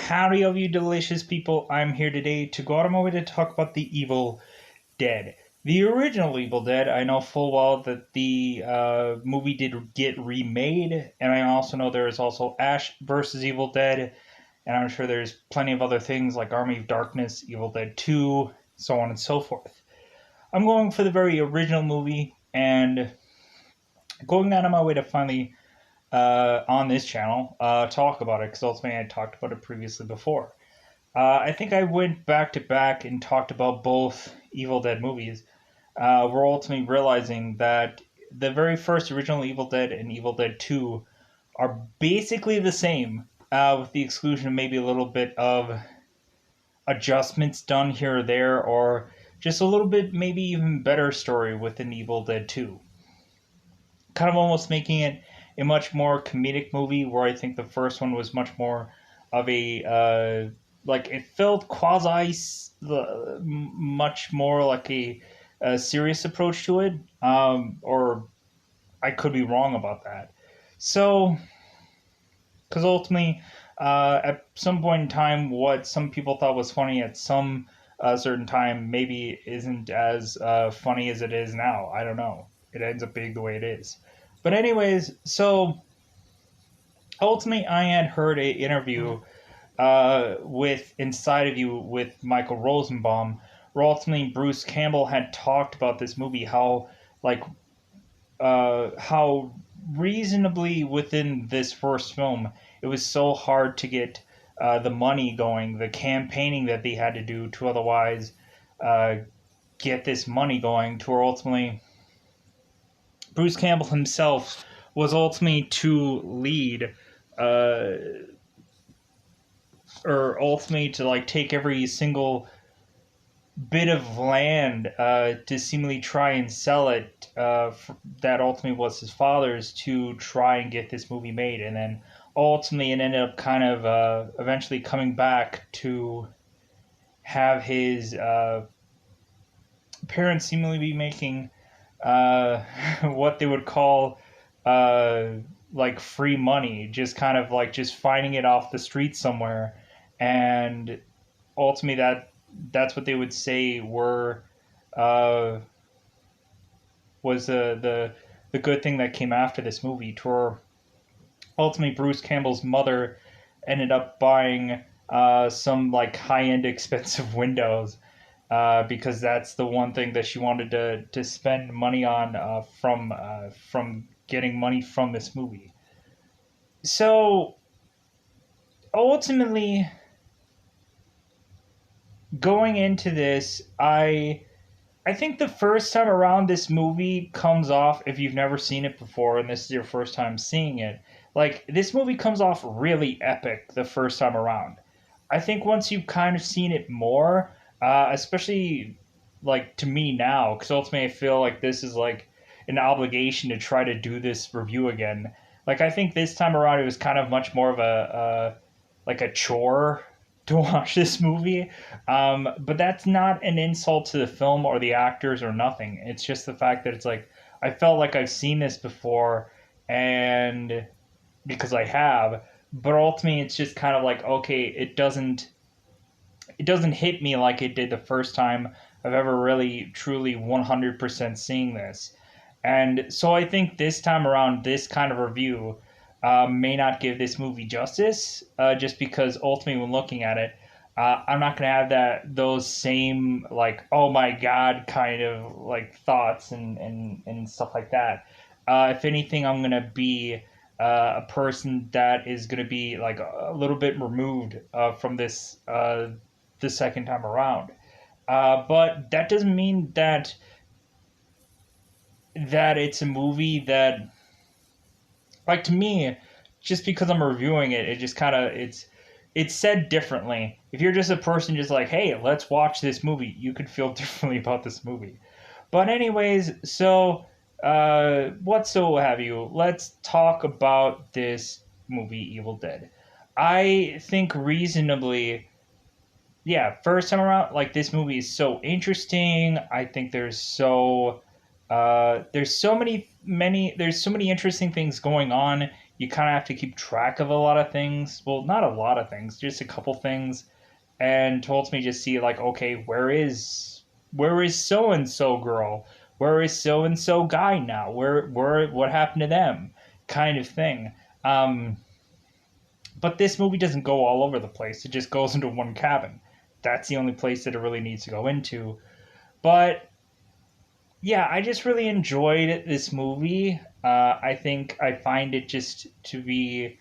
Howdy, of you delicious people. I'm here today to go out of my way to talk about the Evil Dead. The original Evil Dead, I know full well that the movie did get remade, and I also know there is also Ash versus Evil Dead, and I'm sure there's plenty of other things like Army of Darkness, Evil Dead 2, so on and so forth. I'm going for the very original movie, and going out of my way to finally on this channel talk about it because ultimately I talked about it previously before. I think I went back to back and talked about both Evil Dead movies. We're ultimately realizing that the very first original Evil Dead and Evil Dead 2 are basically the same, with the exclusion of maybe a little bit of adjustments done here or there, or just a little bit maybe even better story within Evil Dead 2. Kind of almost making it a much more comedic movie, where I think the first one was much more of a like it felt much more like a serious approach to it. Or I could be wrong about that. So, because ultimately, at some point in time, what some people thought was funny at some certain time maybe isn't as funny as it is now. I don't know. It ends up being the way it is. But anyways, so ultimately, I had heard a interview with Inside of You with Michael Rosenbaum, where ultimately Bruce Campbell had talked about this movie, how reasonably within this first film, it was so hard to get the money going, the campaigning that they had to do to otherwise uh, get this money going, to where ultimately Bruce Campbell himself was ultimately to lead uh, or ultimately to like take every single bit of land to seemingly try and sell it that ultimately was his father's, to try and get this movie made. And then ultimately it ended up kind of eventually coming back to have his parents seemingly be making what they would call uh, like free money, just kind of like just finding it off the street somewhere. And ultimately that's what they would say uh, was the good thing that came after this movie. To ultimately Bruce Campbell's mother ended up buying some like high end expensive windows, because that's the one thing that she wanted to spend money on from getting money from this movie. So ultimately, going into this, I think the first time around this movie comes off, if you've never seen it before and this is your first time seeing it, like this movie comes off really epic the first time around. I think once you've kind of seen it more, especially like to me now, because ultimately I feel like this is like an obligation to try to do this review again. Like I think this time around it was kind of much more of a like a chore to watch this movie. But that's not an insult to the film or the actors or nothing. It's just the fact that it's like I felt like I've seen this before, and because I have, but ultimately it's just kind of like okay, it doesn't hit me like it did the first time I've ever really truly 100% seeing this. And so I think this time around, this kind of review may not give this movie justice, just because ultimately, when looking at it, I'm not gonna have those same like oh my god kind of like thoughts and stuff like that. If anything, I'm gonna be a person that is gonna be like a little bit removed from this the second time around. But that doesn't mean that it's a movie that, like, to me, just because I'm reviewing it, it just kind of it's said differently. If you're just a person just like, hey, let's watch this movie, you could feel differently about this movie. But anyways, so what so have you? Let's talk about this movie, Evil Dead. I think reasonably, yeah, first time around, like this movie is so interesting. I think there's so many interesting things going on you kind of have to keep track of a lot of things. Well, not a lot of things, just a couple things, and to ultimately just see like, okay, where is so and so girl? Where is so and so guy now? Where what happened to them? Kind of thing. Um, but this movie doesn't go all over the place. It just goes into one cabin. That's the only place that it really needs to go into. But yeah, I just really enjoyed this movie. I think I find it just to be.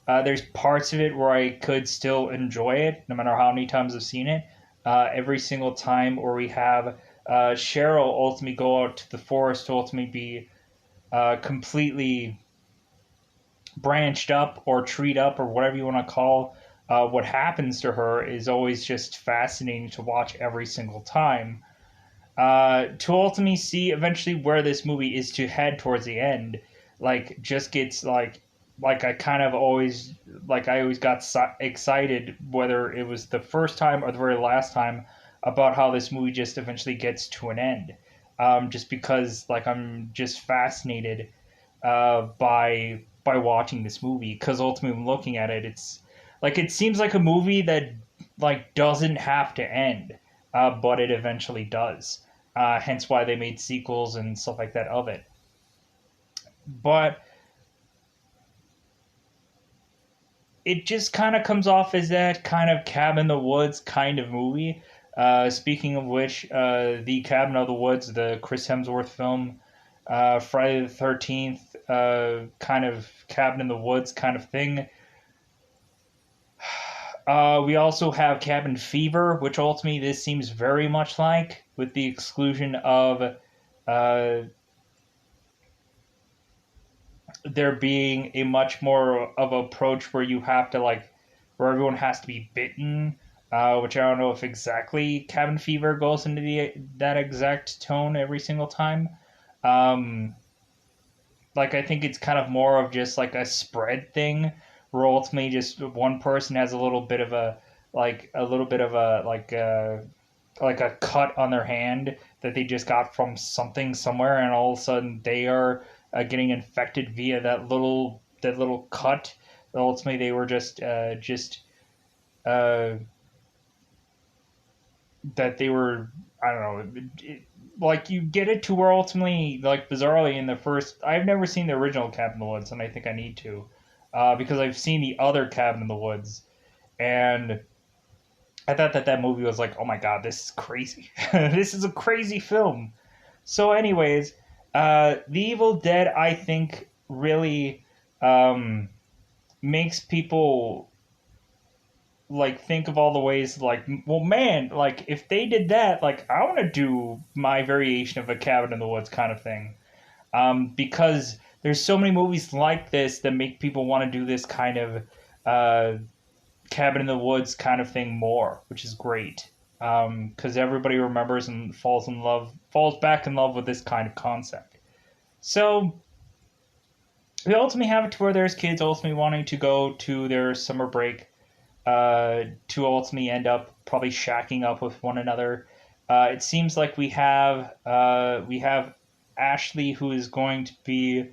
There's parts of it where I could still enjoy it, no matter how many times I've seen it. Every single time where we have Cheryl ultimately go out to the forest to ultimately be completely branched up or treed up or whatever you want to call what happens to her is always just fascinating to watch every single time. To ultimately see eventually where this movie is to head towards the end, like just gets like I kind of always like I always got excited whether it was the first time or the very last time about how this movie just eventually gets to an end. Just because like I'm just fascinated by watching this movie because ultimately looking at it, it's like it seems like a movie that like doesn't have to end, but it eventually does. Hence why they made sequels and stuff like that of it. But it just kind of comes off as that kind of cabin in the woods kind of movie. Speaking of which, the Cabin of the Woods, the Chris Hemsworth film, Friday the 13th, kind of cabin in the woods kind of thing. We also have Cabin Fever, which ultimately this seems very much like, with the exclusion of uh, there being a much more of an approach where you have to like where everyone has to be bitten, which I don't know if exactly Cabin Fever goes into the that exact tone every single time. Um, like I think it's kind of more of just like a spread thing, where ultimately just one person has a little bit of a like a little bit of a like a cut on their hand that they just got from something somewhere, and all of a sudden they are getting infected via that little cut. Ultimately, they were just uh, that they were I don't know. Like you get it to where ultimately, like bizarrely, in the first, I've never seen the original Cabin in the Woods, and I think I need to, because I've seen the other Cabin in the Woods, and I thought that movie was like, oh my god, this is crazy. This is a crazy film. So, anyways, The Evil Dead, I think, really um, makes people like think of all the ways like, well, man, like if they did that, like I want to do my variation of a cabin in the woods kind of thing. Because there's so many movies like this that make people want to do this kind of uh, cabin in the woods kind of thing more, which is great. Because everybody remembers and falls back in love with this kind of concept. So we ultimately have it to where there's kids ultimately wanting to go to their summer break, to ultimately end up probably shacking up with one another. It seems like we have Ashley who is going to be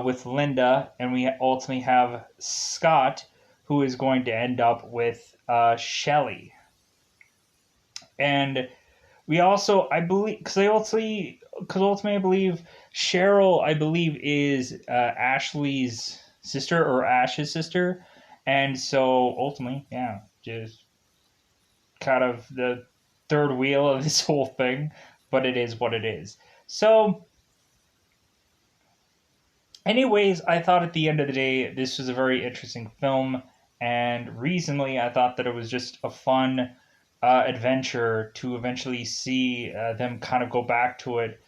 with Linda, and we ultimately have Scott who is going to end up with Shelly. And we also, I believe, because ultimately, I believe Cheryl, I believe, is Ashley's sister or Ash's sister, and so ultimately, yeah, just kind of the third wheel of this whole thing, but it is what it is. So, anyways, I thought at the end of the day, this was a very interesting film, and reasonably, I thought that it was just a fun adventure to eventually see them kind of go back to it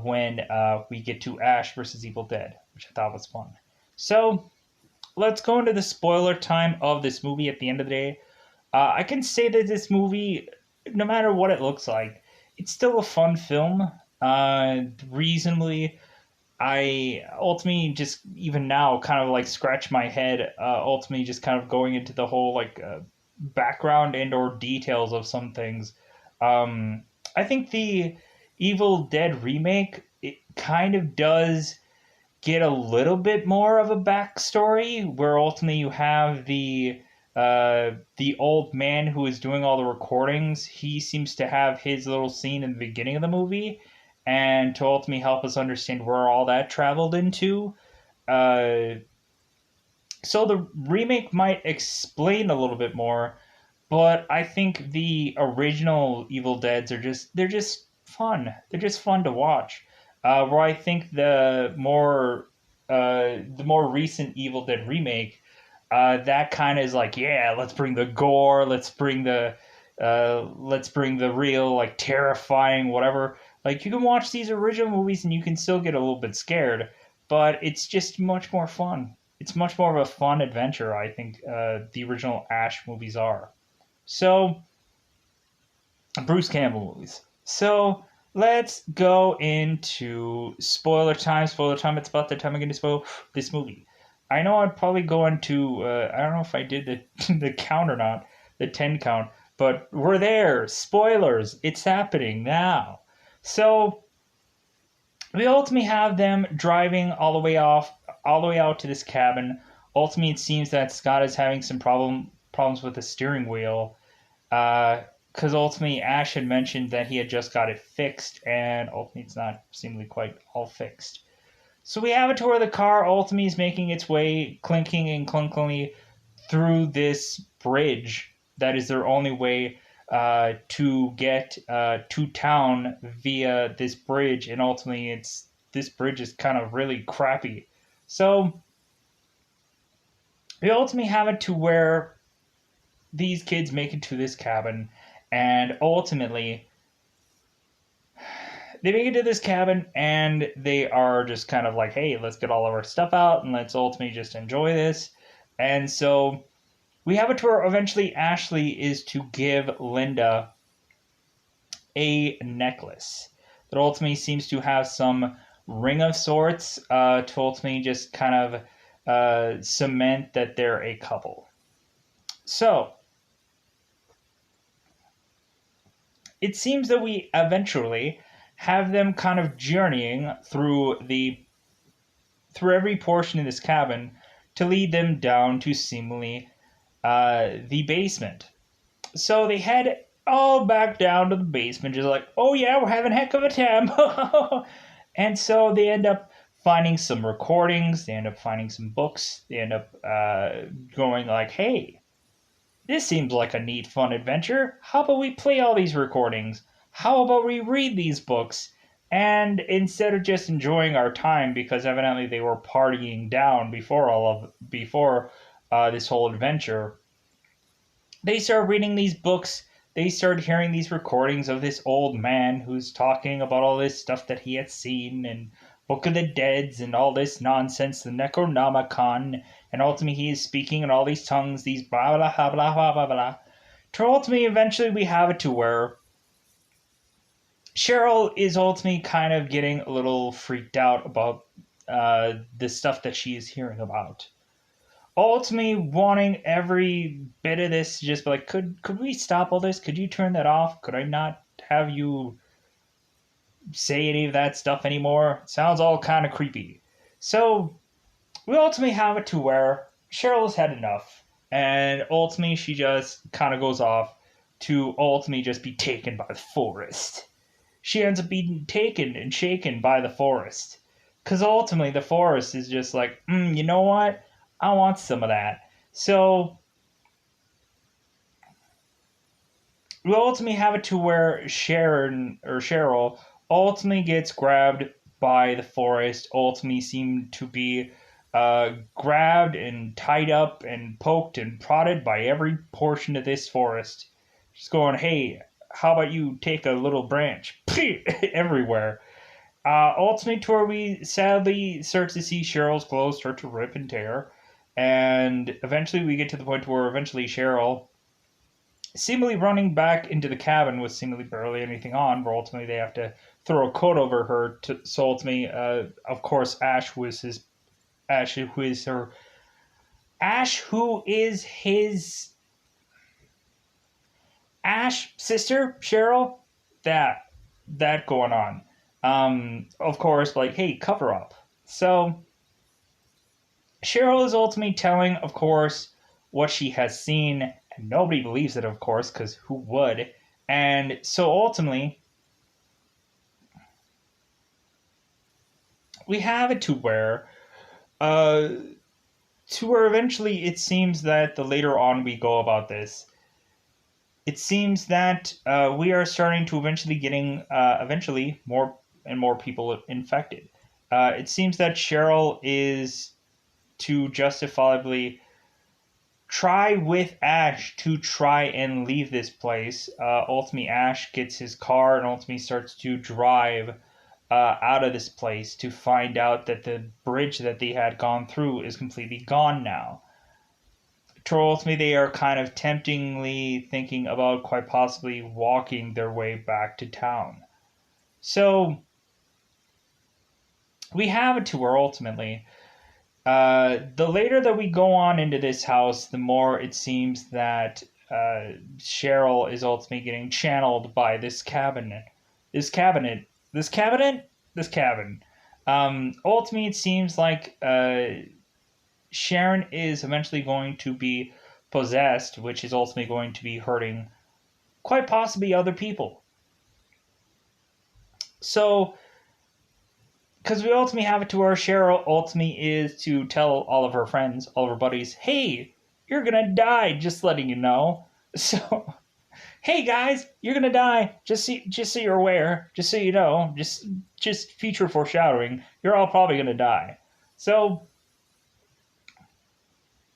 when we get to Ash versus Evil Dead, which I thought was fun. So let's go into the spoiler time of this movie at the end of the day. I can say that this movie, no matter what it looks like, it's still a fun film. Reasonably, I ultimately just even now kind of like scratch my head. Ultimately, just kind of going into the whole like background and or details of some things. I think the Evil Dead remake it kind of does get a little bit more of a backstory where ultimately you have the old man who is doing all the recordings. He seems to have his little scene in the beginning of the movie, and to ultimately help us understand where all that traveled into. Uh, so the remake might explain a little bit more, but I think the original Evil Deads are just fun. They're just fun to watch. Where I think the more recent Evil Dead remake, that kind of is like, yeah, let's bring the gore, let's bring the real like terrifying whatever. Like you can watch these original movies and you can still get a little bit scared, but it's just much more fun. It's much more of a fun adventure. I think the original Ash movies are. So, Bruce Campbell movies. So, let's go into spoiler time. Spoiler time. It's about the time I'm going to spoil this movie. I know I'd probably go into, I don't know if I did the, the count or not, the 10 count, but we're there. Spoilers. It's happening now. So, we ultimately have them driving all the way out to this cabin. Ultimately, it seems that Scott is having some problems with the steering wheel, because ultimately Ash had mentioned that he had just got it fixed, and ultimately it's not seemingly quite all fixed. So we have it to where the car ultimately is making its way, clinking and clunkily, through this bridge. That is their only way to get to town via this bridge, and ultimately it's this bridge is kind of really crappy. So we ultimately have it to where these kids make it to this cabin, and ultimately they make it to this cabin, and they are just kind of like, hey, let's get all of our stuff out and let's ultimately just enjoy this. And so we have it to where eventually Ashley is to give Linda a necklace that ultimately seems to have some ring of sorts, to ultimately just kind of cement that they're a couple. So it seems that we eventually have them kind of journeying through every portion of this cabin to lead them down to seemingly the basement. So they head all back down to the basement, just like, oh yeah, we're having a heck of a time. And so they end up finding some recordings, they end up finding some books, they end up going like, hey, this seems like a neat, fun adventure. How about we play all these recordings? How about we read these books? And instead of just enjoying our time, because evidently they were partying down before this whole adventure, they started reading these books. They started hearing these recordings of this old man who's talking about all this stuff that he had seen and Book of the Deads and all this nonsense, the Necronomicon, and ultimately he is speaking in all these tongues, these blah blah blah blah blah blah blah. To ultimately, eventually, we have it to where Cheryl is ultimately kind of getting a little freaked out about the stuff that she is hearing about. Ultimately, wanting every bit of this to just be like, could we stop all this? Could you turn that off? Could I not have you say any of that stuff anymore? It sounds all kind of creepy. So we ultimately have it to where Cheryl's had enough, and ultimately she just kind of goes off to ultimately just be taken by the forest. She ends up being taken and shaken by the forest. Because ultimately the forest is just like, you know what? I want some of that. So we ultimately have it to where Sharon or Cheryl ultimately gets grabbed by the forest, ultimately seem to be grabbed and tied up and poked and prodded by every portion of this forest. Just going, hey, how about you take a little branch? Everywhere. Ultimately, to where we sadly start to see Cheryl's clothes start to rip and tear. And eventually we get to the point where eventually Cheryl, seemingly running back into the cabin with seemingly barely anything on, where ultimately they have to throw a coat over her. So ultimately, of course, Ash, who is her, Ash, who is his Ash sister, Cheryl, that going on. Of course, like, hey, cover up. So Cheryl is ultimately telling, of course, what she has seen, and nobody believes it, of course, because who would? And so ultimately, we have it uh, to where eventually it seems that the later on we go about this, it seems that we are starting to eventually getting eventually more and more people infected. It seems that Cheryl is to justifiably try with Ash to try and leave this place. Ultimately, Ash gets his car and ultimately starts to drive out of this place to find out that the bridge that they had gone through is completely gone now. To ultimately, they are kind of temptingly thinking about quite possibly walking their way back to town. So we have it to where ultimately the later that we go on into this house, the more it seems that Cheryl is ultimately getting channeled by this cabinet. This cabinet. This cabinet? This cabin. Ultimately, it seems like Sharon is eventually going to be possessed, which is ultimately going to be hurting quite possibly other people. So, because we ultimately have it to where Cheryl ultimately is to tell all of her friends, all of her buddies, hey, you're gonna die, just letting you know. So, hey guys, you're gonna die. Just so you're aware, just so you know, just future foreshadowing. You're all probably gonna die. So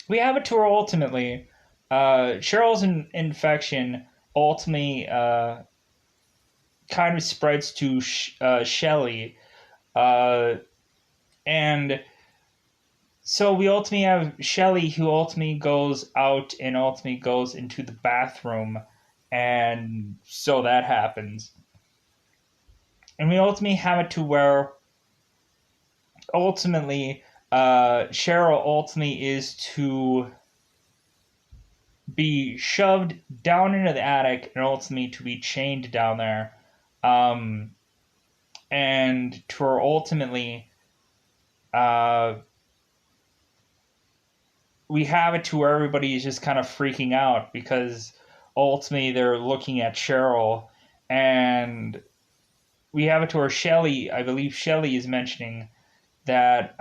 we have it to where ultimately, Cheryl's infection ultimately kind of spreads to Shelly, uh, and so we ultimately have Shelly, who ultimately goes out and ultimately goes into the bathroom, and so that happens. And we ultimately have it to where ultimately Cheryl ultimately is to be shoved down into the attic and ultimately to be chained down there. Um, and to her ultimately, uh, we have it to where everybody is just kind of freaking out because ultimately they're looking at Cheryl, and we have it to where Shelley, I believe Shelley is mentioning that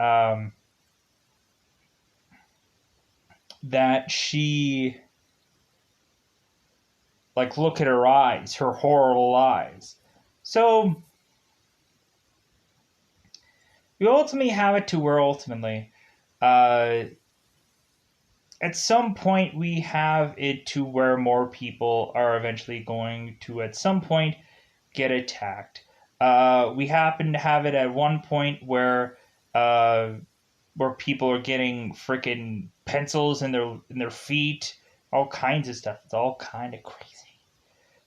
that she, like, look at her eyes, her horrible eyes. So we ultimately have it to where ultimately, uh, at some point, we have it to where more people are eventually going to, at some point, get attacked. We happen to have it at one point uh, where people are getting freaking pencils in their feet, all kinds of stuff. It's all kind of crazy.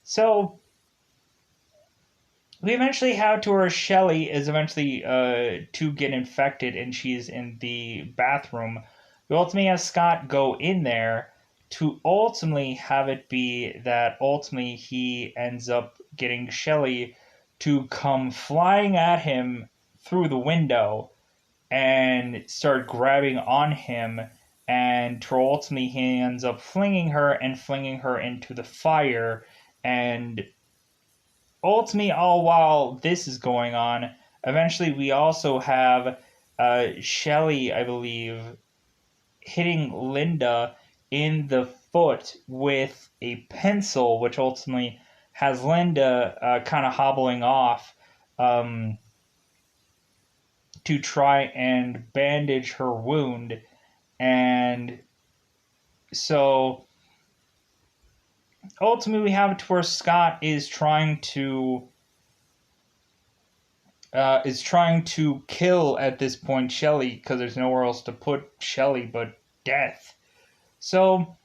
So we eventually have to where Shelly is eventually to get infected, and she's in the bathroom. We ultimately have Scott go in there to ultimately have it be that ultimately he ends up getting Shelly to come flying at him through the window and start grabbing on him, and to ultimately he ends up flinging her and flinging her into the fire. And ultimately, all while this is going on, eventually we also have Shelly, I believe, hitting Linda in the foot with a pencil, which ultimately has Linda kind of hobbling off um, to try and bandage her wound. And so ultimately, we have it to where Scott is trying to kill at this point Shelly because there's nowhere else to put Shelly but death. So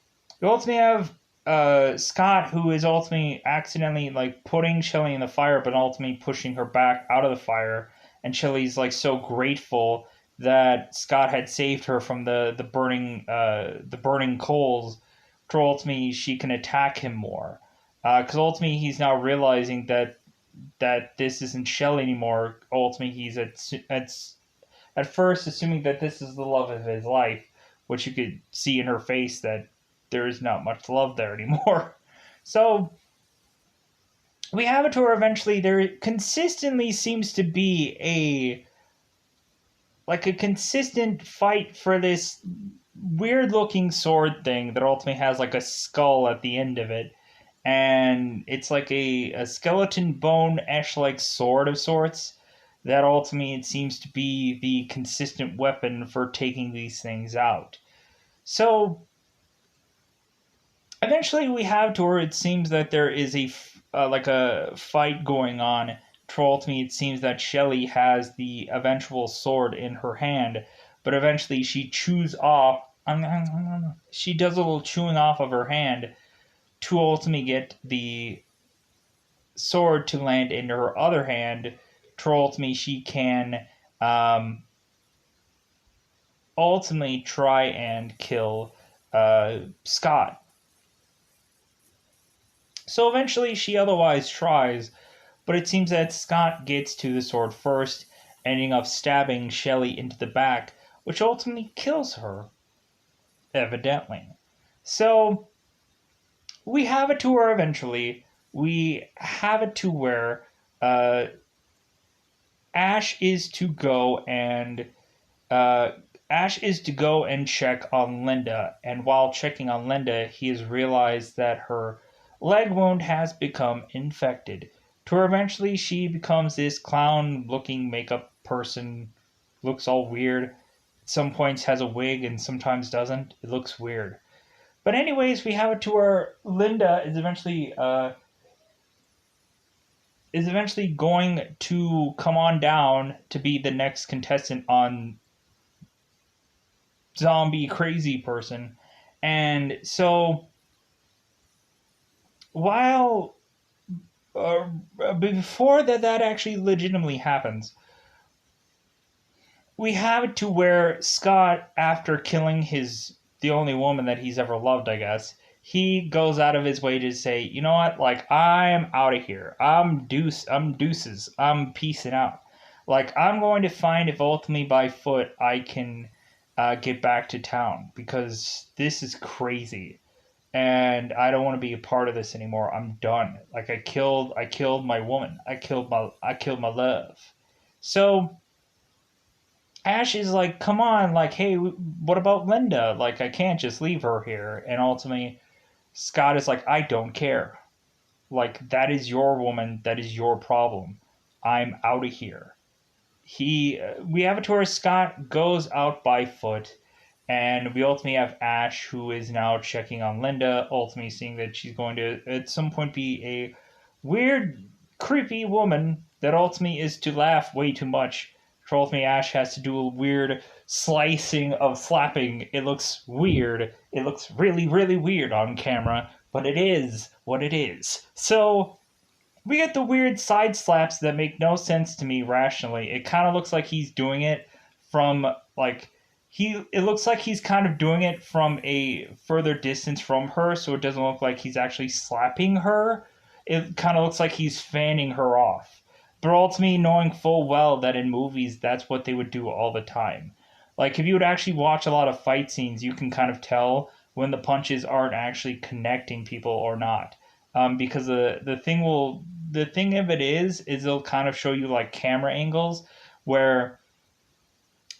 you ultimately have Scott, who is ultimately accidentally like putting Shelly in the fire, but ultimately pushing her back out of the fire. And Shelly's like so grateful that Scott had saved her from the burning coals. To ultimately she can attack him more, because ultimately he's now realizing that this isn't Shelly anymore. Ultimately, he's at at first assuming that this is the love of his life, which you could see in her face that there is not much love there anymore. So we have it to where eventually there consistently seems to be a consistent fight for this weird looking sword thing that ultimately has like a skull at the end of it. And it's like a skeleton bone ash like sword of sorts that ultimately it seems to be the consistent weapon for taking these things out. So eventually we have to where it seems that there is like a fight going on. To ultimately it seems that Shelley has the eventual sword in her hand, but eventually she chews off. She does a little chewing off of her hand to ultimately get the sword to land in her other hand. To ultimately she can um, ultimately try and kill Scott. So eventually she otherwise tries, but it seems that Scott gets to the sword first, ending up stabbing Shelley into the back, which ultimately kills her, evidently. So we have it to where eventually we have it to where uh, Ash is to go and uh, Ash is to go and check on Linda, and while checking on Linda, he has realized that her leg wound has become infected. To where eventually she becomes this clown-looking makeup person, looks all weird. At some points has a wig and sometimes doesn't. It looks weird. But anyways, we have it to where Linda is eventually going to come on down to be the next contestant on Zombie Crazy Person. And so while before that actually legitimately happens, we have it to where Scott, after killing the only woman that he's ever loved, I guess, he goes out of his way to say, you know what, like I am out of here. I'm deuces. I'm peacing out. Like I'm going to find if ultimately by foot I can get back to town because this is crazy and I don't want to be a part of this anymore. I'm done. Like I killed my woman. I killed my love. So Ash is like, come on, like, hey, what about Linda? Like, I can't just leave her here. And ultimately, Scott is like, I don't care. Like, that is your woman. That is your problem. I'm out of here. We have it to where Scott goes out by foot, and we ultimately have Ash, who is now checking on Linda, ultimately seeing that she's going to at some point be a weird, creepy woman that ultimately is to laugh way too much. Ultimately, Ash has to do a weird slicing of slapping. It looks weird. It looks really, really weird on camera, but it is what it is. So we get the weird side slaps that make no sense to me rationally. It kind of looks like he's doing it from like it looks like he's kind of doing it from a further distance from her, so it doesn't look like he's actually slapping her. It kind of looks like he's fanning her off. But ultimately knowing full well that in movies that's what they would do all the time. Like if you would actually watch a lot of fight scenes, you can kind of tell when the punches aren't actually connecting people or not. Because the thing of it is it'll kind of show you like camera angles where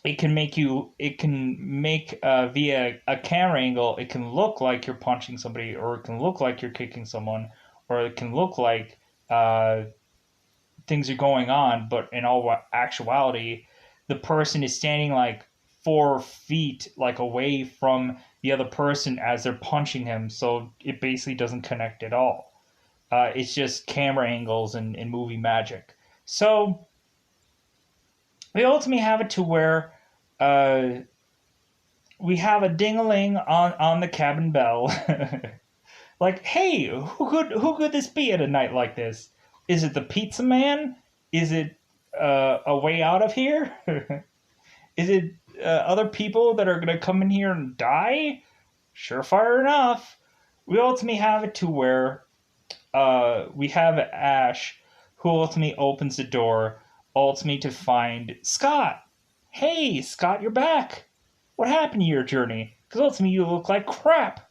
it can make via a camera angle it can look like you're punching somebody or it can look like you're kicking someone or it can look like uh, things are going on, but in all actuality the person is standing like 4 feet like away from the other person as they're punching him, so it basically doesn't connect at all. It's just camera angles and movie magic. So we ultimately have it to where uh, we have a ding-a-ling on the cabin bell. Like, hey, who could this be at a night like this? Is it the pizza man? Is it a way out of here? Is it other people that are gonna come in here and die? Surefire enough. We ultimately have it to where we have Ash, who ultimately opens the door, ultimately to find Scott. "Hey, Scott, you're back. What happened to your journey? Because ultimately you look like crap."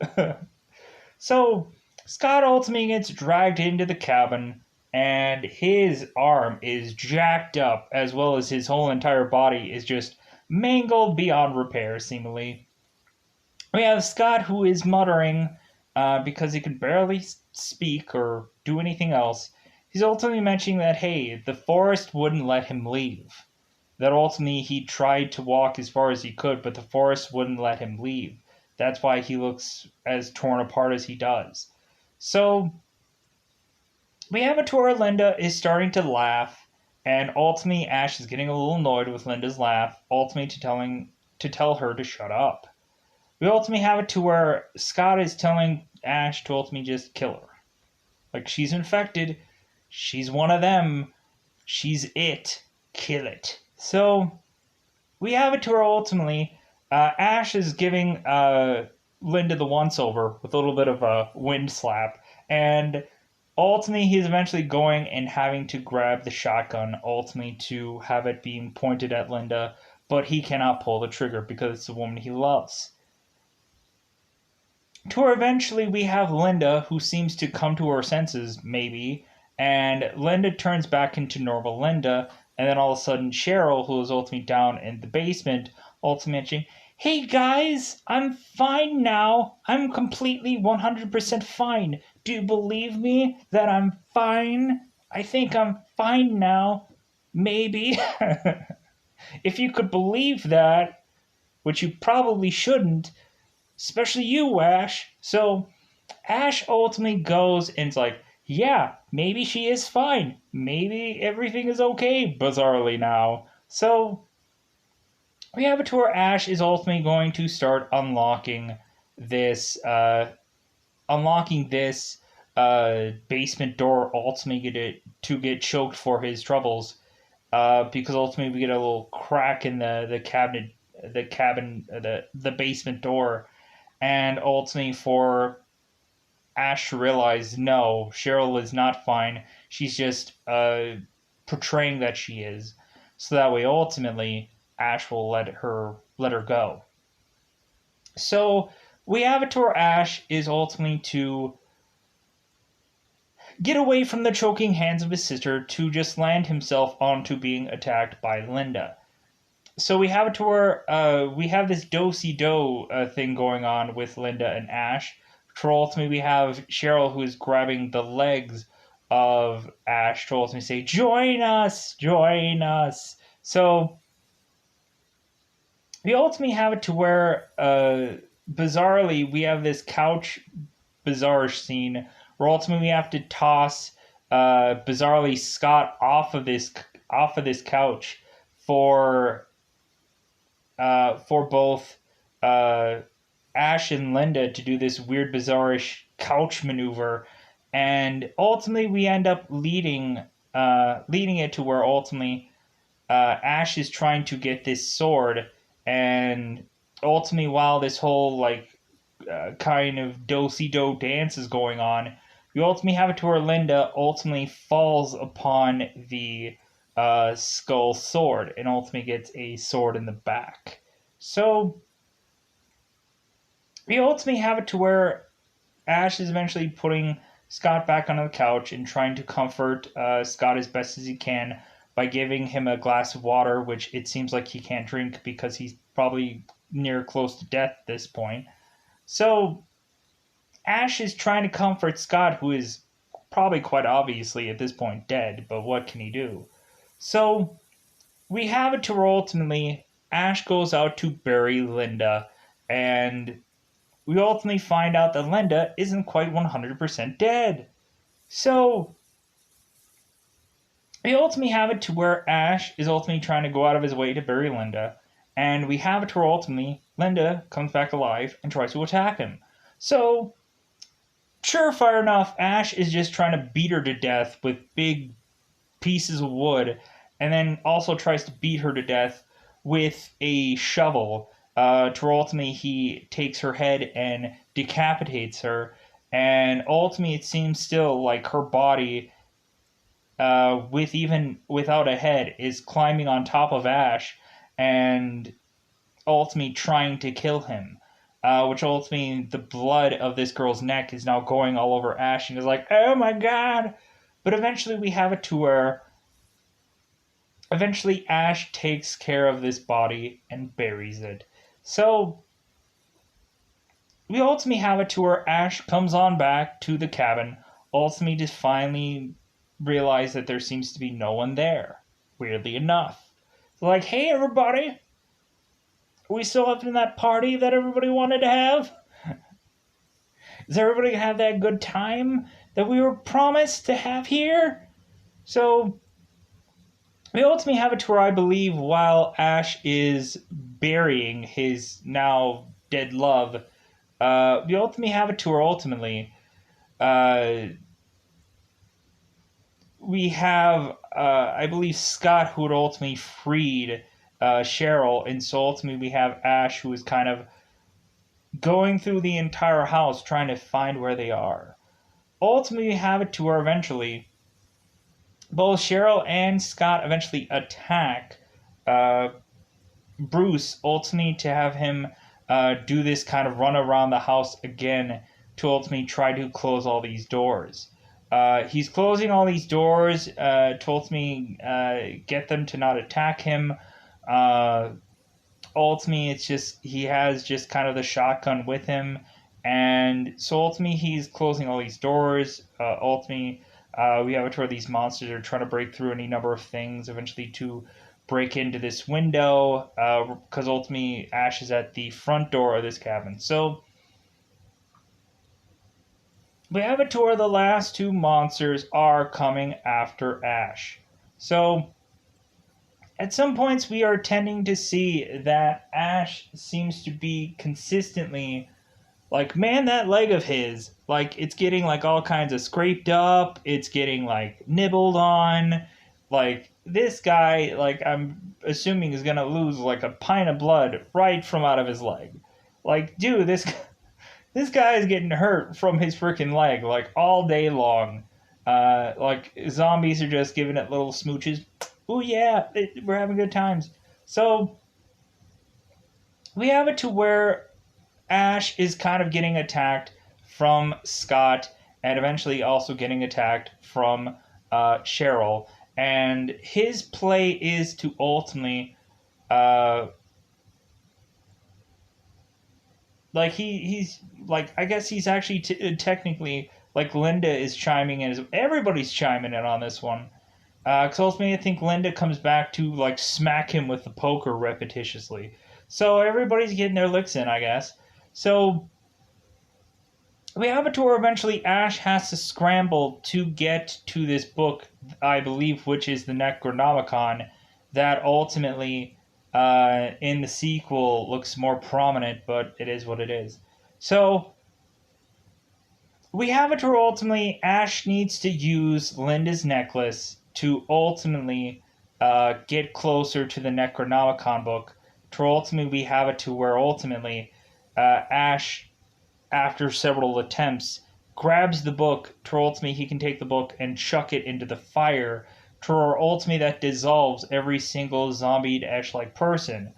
So Scott ultimately gets dragged into the cabin, and his arm is jacked up, as well as his whole entire body is just mangled beyond repair, seemingly. We have Scott, who is muttering because he can barely speak or do anything else. He's ultimately mentioning that, hey, the forest wouldn't let him leave. That ultimately he tried to walk as far as he could, but the forest wouldn't let him leave. That's why he looks as torn apart as he does. So we have it to where Linda is starting to laugh, and ultimately Ash is getting a little annoyed with Linda's laugh, ultimately to tell her to shut up. We ultimately have it to where Scott is telling Ash to ultimately just kill her. Like, she's infected, she's one of them, she's it, kill it. So we have it to where ultimately Ash is giving Linda the once over with a little bit of a wind slap, and ultimately he's eventually going and having to grab the shotgun, ultimately to have it being pointed at Linda, but he cannot pull the trigger because it's the woman he loves. To where eventually we have Linda, who seems to come to her senses, maybe, and Linda turns back into normal Linda, and then all of a sudden Cheryl, who is ultimately down in the basement, ultimately mentioning, "Hey guys, I'm fine now. I'm completely 100% fine. Do you believe me that I'm fine? I think I'm fine now. Maybe." If you could believe that, which you probably shouldn't, especially you, Ash. So Ash ultimately goes and's like, yeah, maybe she is fine. Maybe everything is okay, bizarrely now. So we have it to where Ash is ultimately going to start unlocking this basement door, ultimately to get choked for his troubles. Because ultimately we get a little crack in the basement door, and ultimately for Ash to realize, no, Cheryl is not fine. She's just portraying that she is, so that way ultimately Ash will let her go. So we have it to where Ash is ultimately to get away from the choking hands of his sister to just land himself onto being attacked by Linda. So we have it to where we have this do-si-do thing going on with Linda and Ash. To ultimately we have Cheryl, who is grabbing the legs of Ash to ultimately say, "Join us, join us." So we ultimately have it to where bizarrely we have this couch bizarre scene where ultimately we have to toss bizarrely Scott off of this couch for both uh, Ash and Linda to do this weird, bizarrish couch maneuver, and ultimately we end up leading it to where ultimately Ash is trying to get this sword, and ultimately while this whole kind of do-si-do dance is going on, you ultimately have it to where Linda ultimately falls upon the skull sword and ultimately gets a sword in the back. So we ultimately have it to where Ash is eventually putting Scott back onto the couch and trying to comfort Scott as best as he can by giving him a glass of water, which it seems like he can't drink because he's probably near close to death at this point. So Ash is trying to comfort Scott, who is probably quite obviously at this point dead, but what can he do? So we have it to where ultimately Ash goes out to bury Linda, and we ultimately find out that Linda isn't quite 100% dead. So we ultimately have it to where Ash is ultimately trying to go out of his way to bury Linda, and we have it to where ultimately Linda comes back alive and tries to attack him. So surefire enough, Ash is just trying to beat her to death with big pieces of wood, and then also tries to beat her to death with a shovel. To ultimately, he takes her head and decapitates her, and ultimately, it seems still like her body, with even without a head, is climbing on top of Ash, and ultimately trying to kill him. Which ultimately, the blood of this girl's neck is now going all over Ash, and is like, oh my god! But eventually, we have it to where eventually Ash takes care of this body and buries it. So we ultimately have it to where Ash comes on back to the cabin, ultimately just finally realize that there seems to be no one there, weirdly enough. So like, hey everybody, are we still having that party that everybody wanted to have? Is everybody gonna have that good time that we were promised to have here? So we ultimately have it to where I believe while Ash is burying his now dead love, we ultimately have it to where ultimately uh, we have, I believe, Scott who had ultimately freed Cheryl, and so ultimately we have Ash who is kind of going through the entire house trying to find where they are. Ultimately, we have it to where eventually both Cheryl and Scott eventually attack uh, Bruce, ultimately to have him do this kind of run around the house again to ultimately try to close all these doors. He's closing all these doors to ultimately get them to not attack him. Uh, Ultimately, it's just he has just kind of the shotgun with him, and so ultimately he's closing all these doors. Ultimately, we have it where these monsters are trying to break through any number of things, eventually to break into this window, because ultimately Ash is at the front door of this cabin. So we have it to where the last two monsters are coming after Ash. So at some points, we are tending to see that Ash seems to be consistently like, man, that leg of his, like, it's getting like all kinds of scraped up, it's getting like nibbled on. Like, this guy, like, I'm assuming is gonna lose like a pint of blood right from out of his leg. Like, dude, this guy is getting hurt from his freaking leg like all day long. Like zombies are just giving it little smooches. Oh yeah, we're having good times. So we have it to where Ash is kind of getting attacked from Scott, and eventually also getting attacked from Cheryl. And his play is to ultimately, uh, like he's like, I guess he's actually technically, like, Linda is chiming in. Everybody's chiming in on this one. Because ultimately, I think Linda comes back to like smack him with the poker repetitiously. So everybody's getting their licks in, I guess. So we have it to where eventually Ash has to scramble to get to this book, I believe, which is the Necronomicon, that ultimately in the sequel looks more prominent, but it is what it is. So we have it to where ultimately Ash needs to use Linda's necklace to ultimately get closer to the Necronomicon book. To ultimately we have it to where ultimately Ash, after several attempts, grabs the book to ultimately he can take the book and chuck it into the fire to where ultimately that dissolves every single zombie Ash-like person.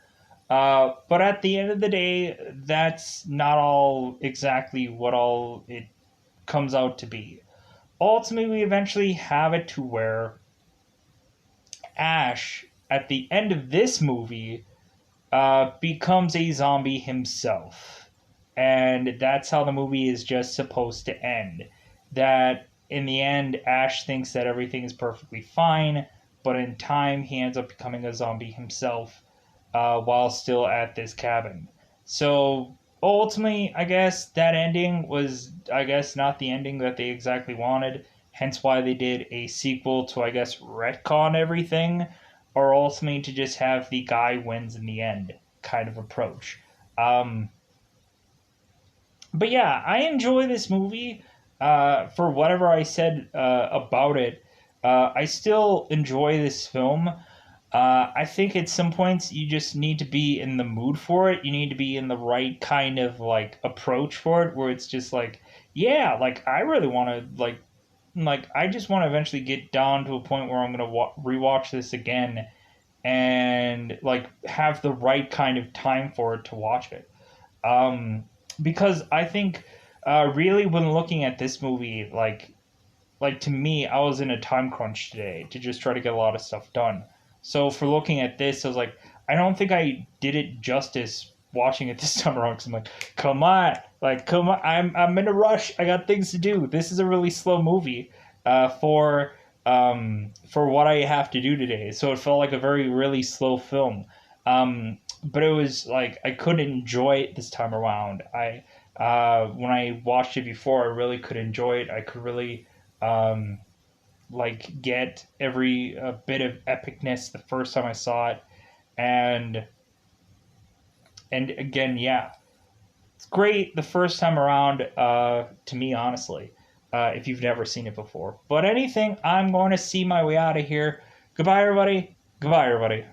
But at the end of the day, that's not all exactly what all it comes out to be. Ultimately, we eventually have it to where Ash, at the end of this movie, becomes a zombie himself. And that's how the movie is just supposed to end. That in the end, Ash thinks that everything is perfectly fine, but in time, he ends up becoming a zombie himself while still at this cabin. So ultimately, I guess that ending was, I guess, not the ending that they exactly wanted. Hence why they did a sequel to, I guess, retcon everything, or ultimately to just have the guy wins in the end kind of approach. Um, but yeah, I enjoy this movie. For whatever I said about it, I still enjoy this film. I think at some points you just need to be in the mood for it. You need to be in the right kind of like approach for it, where it's just like, yeah, like I really want to like I just want to eventually get down to a point where I'm gonna rewatch this again and like have the right kind of time for it to watch it. Um, because I think really when looking at this movie, like to me, I was in a time crunch today to just try to get a lot of stuff done. So for looking at this, I was like, I don't think I did it justice watching it this time around. Because I'm like, come on, I'm in a rush. I got things to do. This is a really slow movie, for what I have to do today. So it felt like a very really slow film. But it was like I couldn't enjoy it this time around. I when I watched it before, I really could enjoy it. I could really um, like get every bit of epicness the first time I saw it, and again, yeah, it's great the first time around. To me, honestly, if you've never seen it before. But anything, I'm going to see my way out of here. Goodbye, everybody. Goodbye, everybody.